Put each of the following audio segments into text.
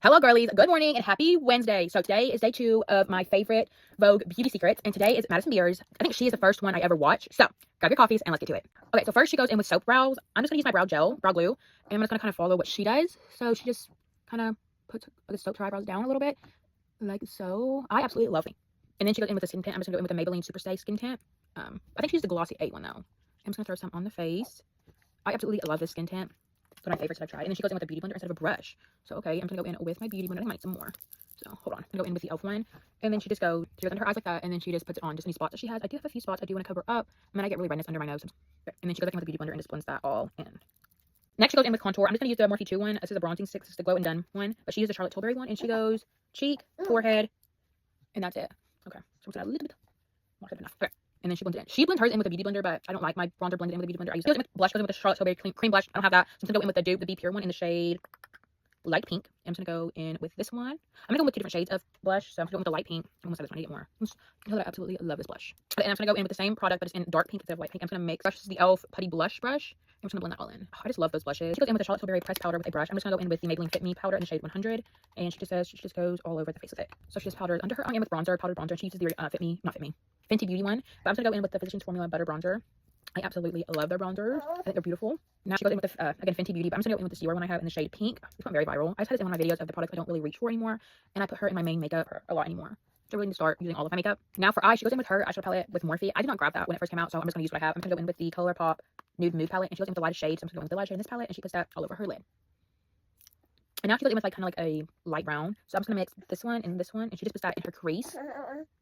Hello girlies, good morning and happy Wednesday. So today is day 2 of my favorite Vogue beauty secrets, and today is Madison Beer's. I think she is the first one I ever watched. So grab your coffees and let's get to it. Okay, so first she goes in with soap brows. I'm just gonna use my brow glue, and I'm just gonna kind of follow what she does. So she just kind of puts the soap to her eyebrows down a little bit, like so. I absolutely love me. And then she goes in with the skin tint. I'm just gonna go in with the Maybelline Superstay skin tint. I think she used the glossy 8 one though. I'm just gonna throw some on the face. I absolutely love this skin tint. It's one of my favorites I've tried. And then she goes in with a beauty blender instead of a brush. So, okay, I'm going to go in with my beauty blender. I might need some more. So, hold on. I'm going to go in with the e.l.f. one. And then she goes under her eyes like that. And then she just puts it on just any spots that she has. I do have a few spots I do want to cover up. And then I get really redness under my nose. And then she goes in with the beauty blender and just blends that all in. Next, she goes in with contour. I'm just going to use the Morphe 2 one. This is a bronzing stick. This is the Glow and Done one. But she used the Charlotte Tilbury one. And she goes cheek, forehead, and that's it. Okay. So, I'm going to add a little bit more. Enough. Okay. And then she blends it in. She blends hers in with a beauty blender, but I don't like my bronzer blended in with a beauty blender. I use blush, goes in with the Charlotte Tilbury cream blush. I don't have that. So I'm going to go in with the dupe, the Be Pure one in the shade light pink. I'm just going to go in with this one. I'm going to go with 2 different shades of blush. So I'm going to go with the light pink. I'm almost at this one. I need more. You know that I absolutely love this blush. And I'm going to go in with the same product, but it's in dark pink instead of light pink. I'm going to mix. This is the e.l.f. Putty Blush Brush. I'm just going to blend that all in. Oh, I just love those blushes. She goes in with the Charlotte Tilbury pressed powder with a brush. I'm just going to go in with the Maybelline Fit Me powder in the shade 100. And she just goes all over the face with it. So she just powders under her eye with powdered bronzer. And she uses the Fenty Beauty one. But I'm just going to go in with the Physicians Formula Butter Bronzer. I absolutely love their bronzers. I think they're beautiful. Now she goes in with the, again, Fenty Beauty, but I'm just going to go in with the Zero one I have in the shade pink. This went very viral. I just had this in one of my videos of the products I don't really reach for anymore. And I put her in my main makeup a lot anymore. So I really need to start using all of my makeup. Now for eyes, she goes in with her eyeshadow palette with Morphe. I did not grab that when it first came out, so I'm just going to use what I have. I'm going to go in with the ColourPop Nude Mood palette. And she goes in with the lightest shade, so I'm just going to go in with the light shade in this palette. And she puts that all over her lid. And now she goes in with like kind of like a light brown. So I'm just going to mix this one and this one. And she just puts that in her crease.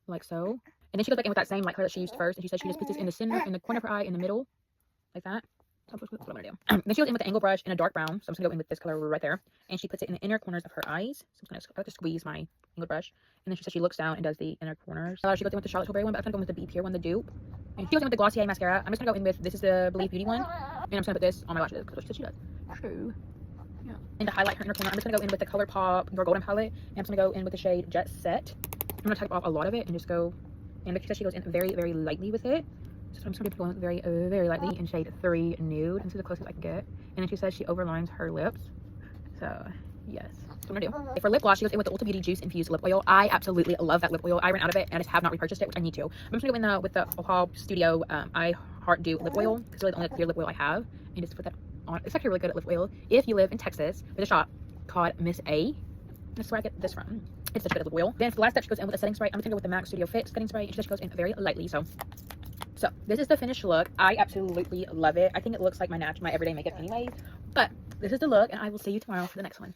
Like so. And then she goes back in with that same light color that she used first. And she says she just puts this in the center, in the corner of her eye, in the middle. Like that. So that's what I'm going to do. Then she goes in with the angle brush in a dark brown. So I'm just going to go in with this color right there. And she puts it in the inner corners of her eyes. So I'm just going to squeeze my angle brush. And then she says she looks down and does the inner corners. She goes in with the Charlotte Tilbury one, but I'm going to go with the Be Pure one, the dupe. And she goes in with the Glossier mascara. I'm just going to go in with, this is the Believe Beauty one. And I'm just going to put this on my lashes because she says she does. True. Yeah. And to highlight her inner corner, I'm just going to go in with the ColourPop Your Golden palette. And I'm just going to go in with the shade Jet Set. I'm going to type off a lot of it and just go. And she says she goes in very, very lightly with it. So I'm just going to be going very, very lightly in shade 3 Nude. This is the closest I can get. And then she says she overlines her lips. So, yes. That's what I'm going to do. Okay, for lip gloss, she goes in with the Ulta Beauty Juice Infused Lip Oil. I absolutely love that lip oil. I ran out of it and I just have not repurchased it, which I need to. I'm just going to go in with the Ohio Studio I Heart Dew Lip Oil. It's really the only clear lip oil I have. And just put that on. It's actually really good at lip oil. If you live in Texas, there's a shop called Miss A. That's where I get this from. It's such a good lip oil. Then for the last step, she goes in with a setting spray. I'm just going to go with the MAC Studio Fit setting spray. And she just goes in very lightly. So this is the finished look. I absolutely love it. I think it looks like my everyday makeup anyways. But this is the look, and I will see you tomorrow for the next one.